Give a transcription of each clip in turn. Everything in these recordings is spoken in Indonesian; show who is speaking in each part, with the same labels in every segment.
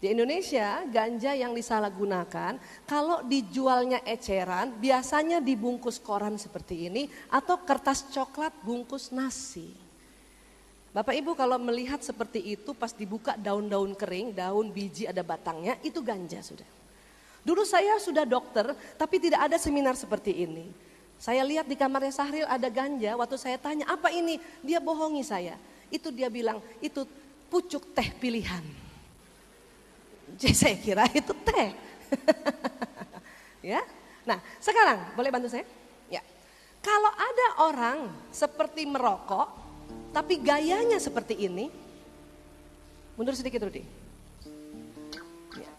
Speaker 1: Di Indonesia ganja yang disalahgunakan kalau dijualnya eceran biasanya dibungkus koran seperti ini atau kertas coklat bungkus nasi. Bapak Ibu kalau melihat seperti itu pas dibuka daun-daun kering, daun biji ada batangnya itu ganja sudah. Dulu saya sudah dokter tapi tidak ada seminar seperti ini. Saya lihat di kamarnya Sahril ada ganja, waktu saya tanya apa ini? Dia bohongi saya. Itu dia bilang itu pucuk teh pilihan. Jadi saya kira itu teh. Ya. Nah, sekarang boleh bantu saya? Ya. Kalau ada orang seperti merokok tapi gayanya seperti ini. Mundur sedikit Rudi. Ya.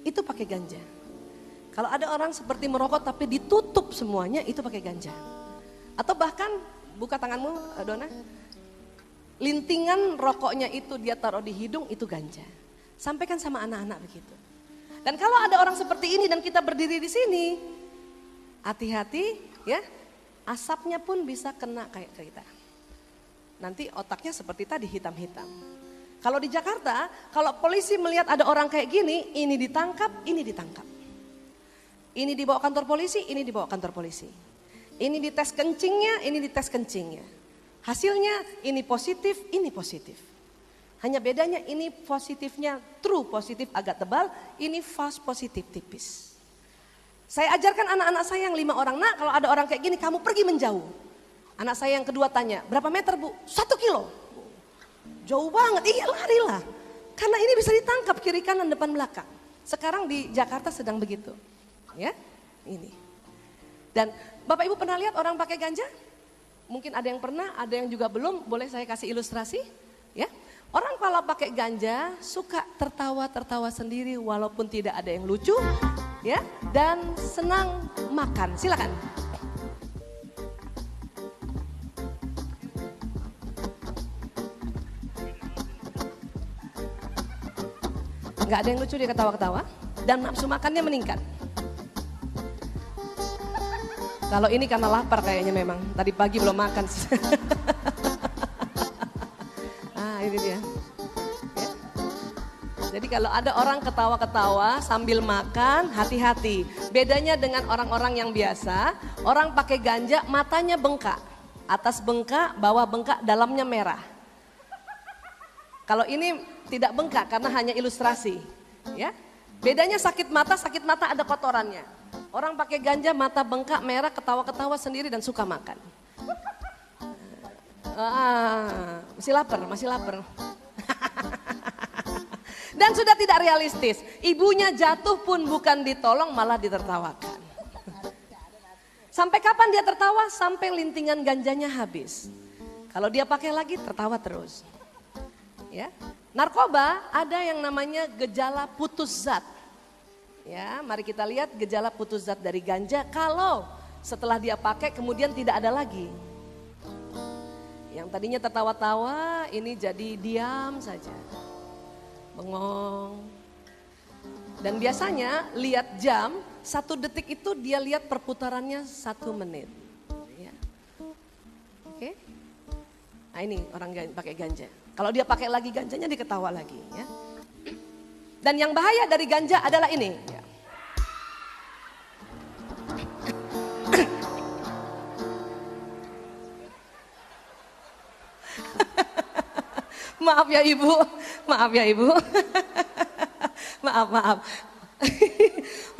Speaker 1: Itu pakai ganja. Kalau ada orang seperti merokok tapi ditutup semuanya itu pakai ganja. Atau bahkan buka tanganmu Dona. Lintingan rokoknya itu dia taruh di hidung itu ganja. Sampaikan sama anak-anak begitu. Dan kalau ada orang seperti ini dan kita berdiri di sini, hati-hati ya, asapnya pun bisa kena kayak kita. Nanti otaknya seperti tadi hitam-hitam. Kalau di Jakarta, kalau polisi melihat ada orang kayak gini, ini ditangkap, ini ditangkap. Ini dibawa kantor polisi, ini dibawa kantor polisi. Ini dites kencingnya, ini dites kencingnya. Hasilnya ini positif, ini positif. Hanya bedanya ini positifnya true positif agak tebal, ini false positif tipis. Saya ajarkan anak-anak saya yang 5 orang, nak kalau ada orang kayak gini kamu pergi menjauh. Anak saya yang kedua tanya, berapa meter Bu? 1 kilo. Jauh banget, iya larilah. Karena ini bisa ditangkap kiri kanan depan belakang. Sekarang di Jakarta sedang begitu. Ya, ini. Dan Bapak Ibu pernah lihat orang pakai ganja? Mungkin ada yang pernah, ada yang juga belum, boleh saya kasih ilustrasi? Ya. Orang kalau pakai ganja suka tertawa-tertawa sendiri walaupun tidak ada yang lucu, ya, dan senang makan. Silakan. Nggak ada yang lucu dia ketawa-ketawa dan nafsu makannya meningkat. Kalau ini karena lapar kayaknya memang, tadi pagi belum makan. Ini dia. Ya. Jadi kalau ada orang ketawa-ketawa sambil makan, hati-hati. Bedanya dengan orang-orang yang biasa, orang pakai ganja matanya bengkak. Atas bengkak, bawah bengkak, dalamnya merah. Kalau ini tidak bengkak karena hanya ilustrasi. Ya. Bedanya sakit mata ada kotorannya. Orang pakai ganja mata bengkak, merah, ketawa-ketawa sendiri dan suka makan. Masih lapar. Dan sudah tidak realistis. Ibunya jatuh pun bukan ditolong malah ditertawakan. Sampai kapan dia tertawa? Sampai lintingan ganjanya habis. Kalau dia pakai lagi tertawa terus. Ya. Narkoba ada yang namanya gejala putus zat. Ya, mari kita lihat gejala putus zat dari ganja kalau setelah dia pakai kemudian tidak ada lagi. Yang tadinya tertawa-tawa ini jadi diam saja. Bengong. Dan biasanya lihat jam, 1 detik itu dia lihat perputarannya 1 menit. Ya. Oke. Nah ini orang pakai ganja. Kalau dia pakai lagi ganjanya dia ketawa lagi. Ya. Dan yang bahaya dari ganja adalah ini. Ya. Maaf ya Ibu, maaf.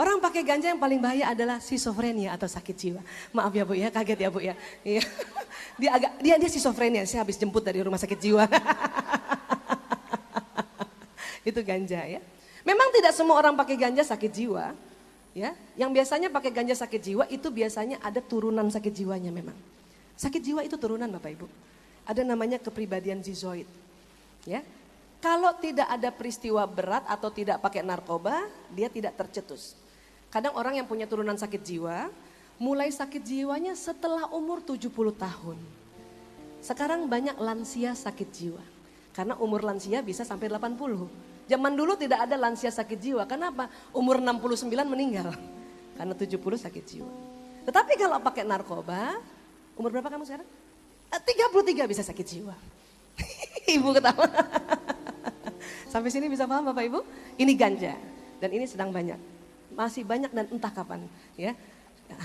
Speaker 1: Orang pakai ganja yang paling bahaya adalah schizophrenia atau sakit jiwa. Maaf ya Bu ya, kaget ya Bu ya. Dia schizophrenia, saya habis jemput dari rumah sakit jiwa. Itu ganja ya. Memang tidak semua orang pakai ganja sakit jiwa. Ya, yang biasanya pakai ganja sakit jiwa itu biasanya ada turunan sakit jiwanya memang. Sakit jiwa itu turunan Bapak Ibu. Ada namanya kepribadian schizoid. Ya, kalau tidak ada peristiwa berat atau tidak pakai narkoba, dia tidak tercetus. Kadang orang yang punya turunan sakit jiwa, mulai sakit jiwanya setelah umur 70 tahun. Sekarang banyak lansia sakit jiwa, karena umur lansia bisa sampai 80. Zaman dulu tidak ada lansia sakit jiwa, kenapa? Umur 69 meninggal, karena 70 sakit jiwa. Tetapi kalau pakai narkoba, umur berapa kamu sekarang? 33 bisa sakit jiwa. Ibu ketawa. Sampai sini bisa paham Bapak Ibu? Ini ganja dan ini sedang banyak. Masih banyak dan entah kapan ya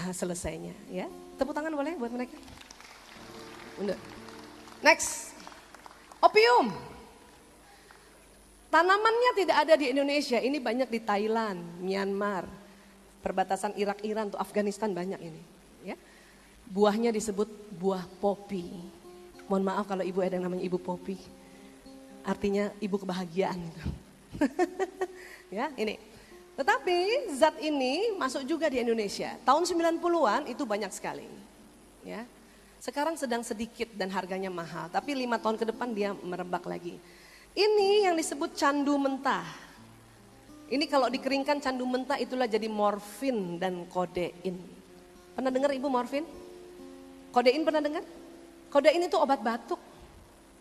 Speaker 1: selesainya ya. Tepuk tangan boleh buat mereka? Next. Opium. Tanamannya tidak ada di Indonesia, ini banyak di Thailand, Myanmar, perbatasan Irak, Iran, tuh Afghanistan banyak ini. Ya. Buahnya disebut buah popi. Mohon maaf kalau ibu ada yang namanya ibu popi, artinya ibu kebahagiaan. Gitu. Ya, ini. Tetapi zat ini masuk juga di Indonesia. Tahun 90-an itu banyak sekali. Ya. Sekarang sedang sedikit dan harganya mahal, tapi 5 tahun ke depan dia merebak lagi. Ini yang disebut candu mentah. Ini kalau dikeringkan candu mentah itulah jadi morfin dan kodein. Pernah dengar ibu morfin? Kodein pernah dengar? Kodein itu obat batuk.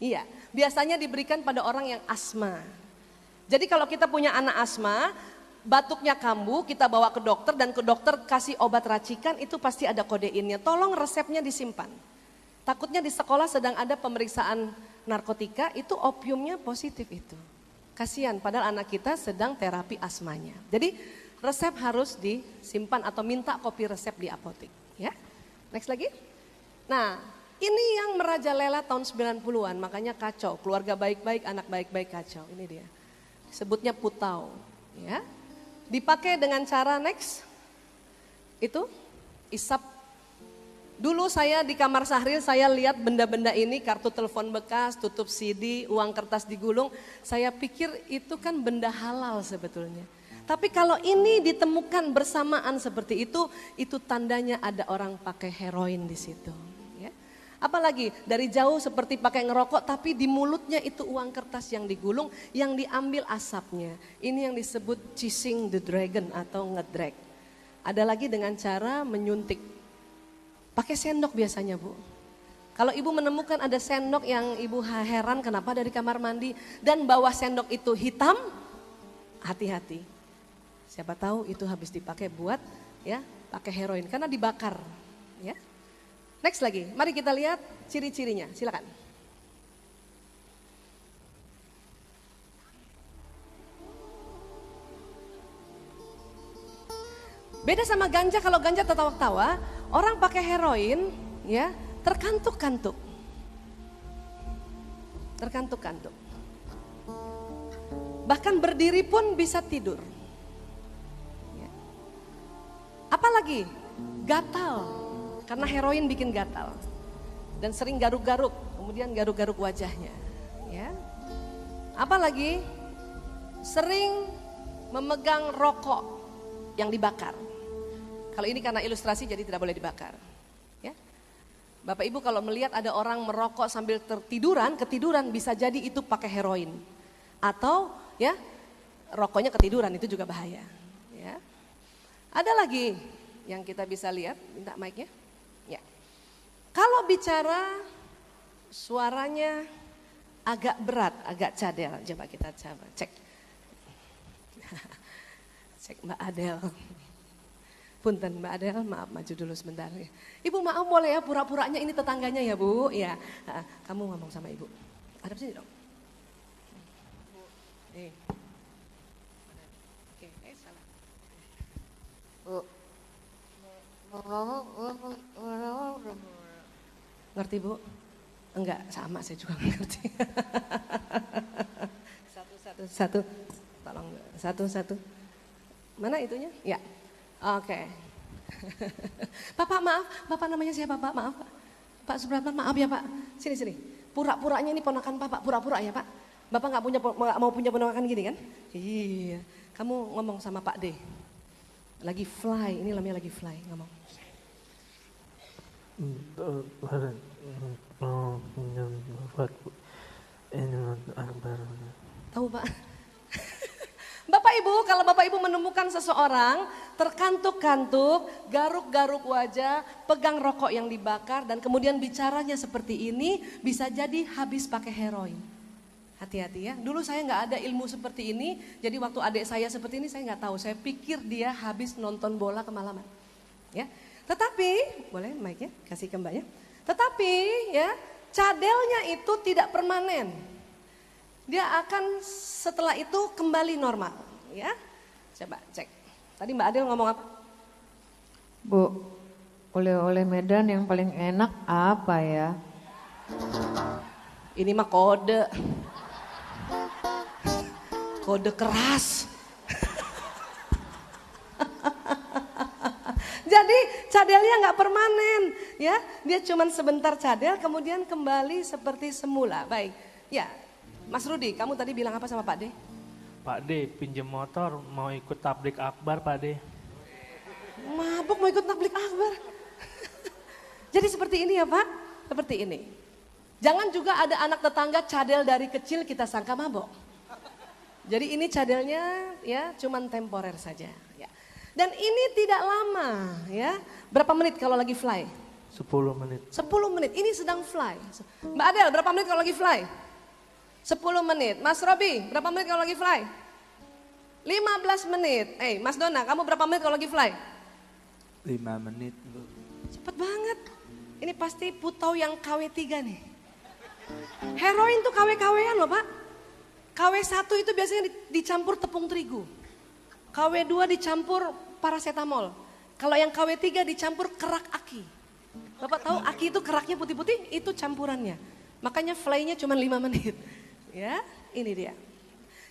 Speaker 1: Iya, biasanya diberikan pada orang yang asma. Jadi kalau kita punya anak asma, batuknya kambuh, kita bawa ke dokter dan ke dokter kasih obat racikan, itu pasti ada kodeinnya. Tolong resepnya disimpan. Takutnya di sekolah sedang ada pemeriksaan narkotika, itu opiumnya positif itu. Kasihan, padahal anak kita sedang terapi asmanya. Jadi resep harus disimpan atau minta kopi resep di apotek. Ya, next lagi. Nah, ini yang merajalela tahun 90-an, makanya kacau. Keluarga baik-baik, anak baik-baik kacau. Ini dia. Sebutnya putau. Ya, dipakai dengan cara next. Itu isap. Dulu saya di kamar Sahril, saya lihat benda-benda ini, kartu telepon bekas, tutup CD, uang kertas digulung. Saya pikir itu kan benda halal sebetulnya. Tapi kalau ini ditemukan bersamaan seperti itu tandanya ada orang pakai heroin di situ. Ya. Apalagi dari jauh seperti pakai ngerokok, tapi di mulutnya itu uang kertas yang digulung, yang diambil asapnya. Ini yang disebut chasing the dragon atau ngedrag. Ada lagi dengan cara menyuntik. Pakai sendok biasanya Bu. Kalau ibu menemukan ada sendok yang ibu heran kenapa dari kamar mandi dan bawah sendok itu hitam, hati-hati. Siapa tahu itu habis dipakai buat ya pakai heroin karena dibakar. Ya. Next lagi, mari kita lihat ciri-cirinya. Silakan. Beda sama ganja, kalau ganja tertawa-tawa, orang pakai heroin ya terkantuk-kantuk. Terkantuk-kantuk. Bahkan berdiri pun bisa tidur. Ya. Apalagi gatal, karena heroin bikin gatal. Dan sering garuk-garuk, kemudian garuk-garuk wajahnya. Ya. Apalagi sering memegang rokok yang dibakar. Kalau ini karena ilustrasi jadi tidak boleh dibakar. Ya. Bapak Ibu kalau melihat ada orang merokok sambil ketiduran bisa jadi itu pakai heroin. Atau ya rokoknya ketiduran itu juga bahaya. Ya. Ada lagi yang kita bisa lihat, minta mic-nya. Ya. Kalau bicara suaranya agak berat, agak cadel, coba kita cek. Cek Mbak Adel. Punten Mbak Adel, maaf maju dulu sebentar. Ibu maaf boleh ya pura-puranya ini tetangganya ya Bu. Ya, kamu ngomong sama Ibu. Hadap sini dong. Oke, salah. Ngerti Bu? Enggak, sama saya juga ngerti. Satu. Tolong, satu. Mana itunya? Ya. Oke. Bapak maaf, Bapak namanya siapa Pak? Maaf Pak. Pak Supratman maaf ya Pak. Sini. Pura-puranya ini ponakan Bapak, pura-pura ya Pak. Bapak nggak mau punya ponakan gini kan? Iya. Kamu ngomong sama Pak D. Lagi fly, ini namanya lagi fly, ngomong. Tahu Pak? Bapak Ibu, kalau Bapak Ibu menemukan seseorang terkantuk-kantuk, garuk-garuk wajah, pegang rokok yang dibakar dan kemudian bicaranya seperti ini, bisa jadi habis pakai heroin. Hati-hati ya, dulu saya nggak ada ilmu seperti ini, jadi waktu adik saya seperti ini saya nggak tahu, saya pikir dia habis nonton bola kemalaman. Ya, tetapi, boleh mic-nya kasih ke Mbaknya. Tetapi ya, cadelnya itu tidak permanen. dia akan setelah itu kembali normal. Ya, coba cek. Tadi Mbak Adel ngomong apa?
Speaker 2: Bu, oleh-oleh Medan yang paling enak apa ya?
Speaker 1: Ini mah kode. Kode keras. Jadi cadelnya nggak permanen, ya. Dia cuma sebentar cadel, kemudian kembali seperti semula. Baik, ya. Mas Rudi, kamu tadi bilang apa sama Pak D?
Speaker 3: Pak D, pinjem motor mau ikut tablik akbar Pak D.
Speaker 1: Mabuk mau ikut tablik akbar. Jadi seperti ini ya Pak, seperti ini. Jangan juga ada anak tetangga cadel dari kecil kita sangka mabok. Jadi ini cadelnya ya cuman temporer saja. Ya. Dan ini tidak lama ya. Berapa menit kalau lagi fly?
Speaker 3: 10 menit.
Speaker 1: 10 menit, ini sedang fly. Mbak Adel, berapa menit kalau lagi fly? 10 menit. Mas Robi, berapa menit kalau lagi fly? 15 menit. Mas Dona, kamu berapa menit kalau lagi fly?
Speaker 4: 5 menit.
Speaker 1: Cepet banget. Ini pasti putau yang KW3 nih. Heroin tuh KW-KW-an loh Pak. KW1 itu biasanya dicampur tepung terigu. KW2 dicampur paracetamol. Kalau yang KW3 dicampur kerak aki. Bapak tahu aki itu keraknya putih-putih, itu campurannya. Makanya fly-nya cuma 5 menit. Ya, ini dia.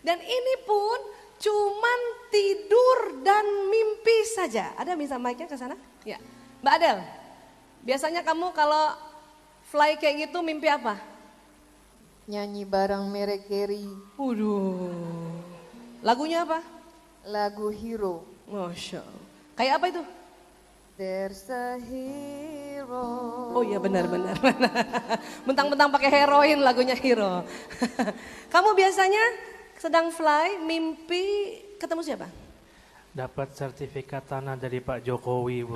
Speaker 1: Dan ini pun cuman tidur dan mimpi saja. Ada bisa mic-nya ke sana? Ya. Mbak Adel, biasanya kamu kalau fly kayak gitu mimpi apa?
Speaker 2: Nyanyi bareng Merek Carey,
Speaker 1: Waduh. Lagunya apa?
Speaker 2: lagu Hero.
Speaker 1: Masya Allah. Kayak apa itu?
Speaker 2: There's a hero.
Speaker 1: Oh iya benar-benar. Mentang-mentang pakai heroin lagunya Hero. Kamu biasanya sedang fly, mimpi ketemu siapa?
Speaker 3: Dapat sertifikat tanah dari Pak Jokowi Bu.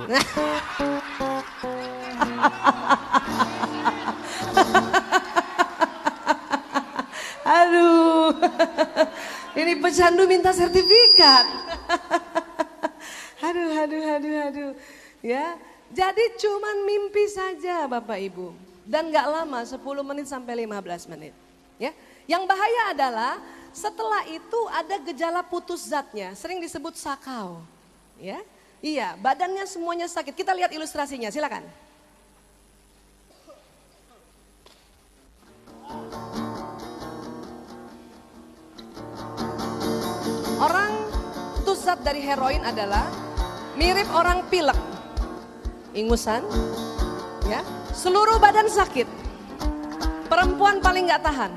Speaker 1: Aduh. Ini pecandu minta sertifikat. Aduh. Ya, jadi cuman mimpi saja Bapak Ibu. Dan gak lama 10 menit sampai 15 menit. Ya. Yang bahaya adalah setelah itu ada gejala putus zatnya, sering disebut sakau. Ya. Iya, badannya semuanya sakit. Kita lihat ilustrasinya, silakan. Orang putus zat dari heroin adalah mirip orang pilek. Ingusan, ya, seluruh badan sakit. Perempuan paling nggak tahan,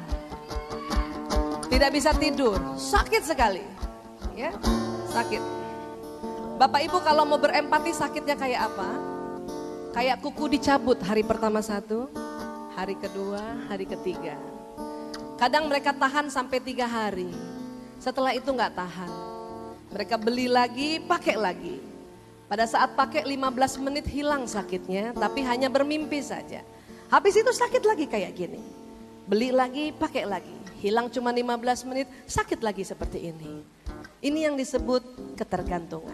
Speaker 1: tidak bisa tidur, sakit sekali, ya, sakit. Bapak Ibu kalau mau berempati sakitnya kayak apa? Kayak kuku dicabut hari pertama 1, hari kedua, hari ketiga. Kadang mereka tahan sampai 3 hari, setelah itu nggak tahan. Mereka beli lagi, pakai lagi. Pada saat pakai 15 menit hilang sakitnya, tapi hanya bermimpi saja. Habis itu sakit lagi kayak gini. Beli lagi, pakai lagi. Hilang cuma 15 menit, sakit lagi seperti ini. Ini yang disebut ketergantungan.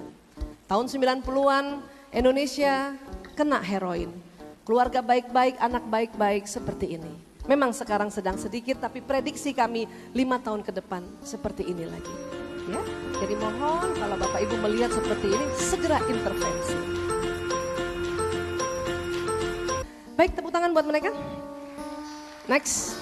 Speaker 1: Tahun 90-an Indonesia kena heroin. Keluarga baik-baik, anak baik-baik seperti ini. Memang sekarang sedang sedikit, tapi prediksi kami 5 tahun ke depan seperti ini lagi. Ya, jadi mohon kalau Bapak Ibu melihat seperti ini segera intervensi. Baik, tepuk tangan buat mereka. Next.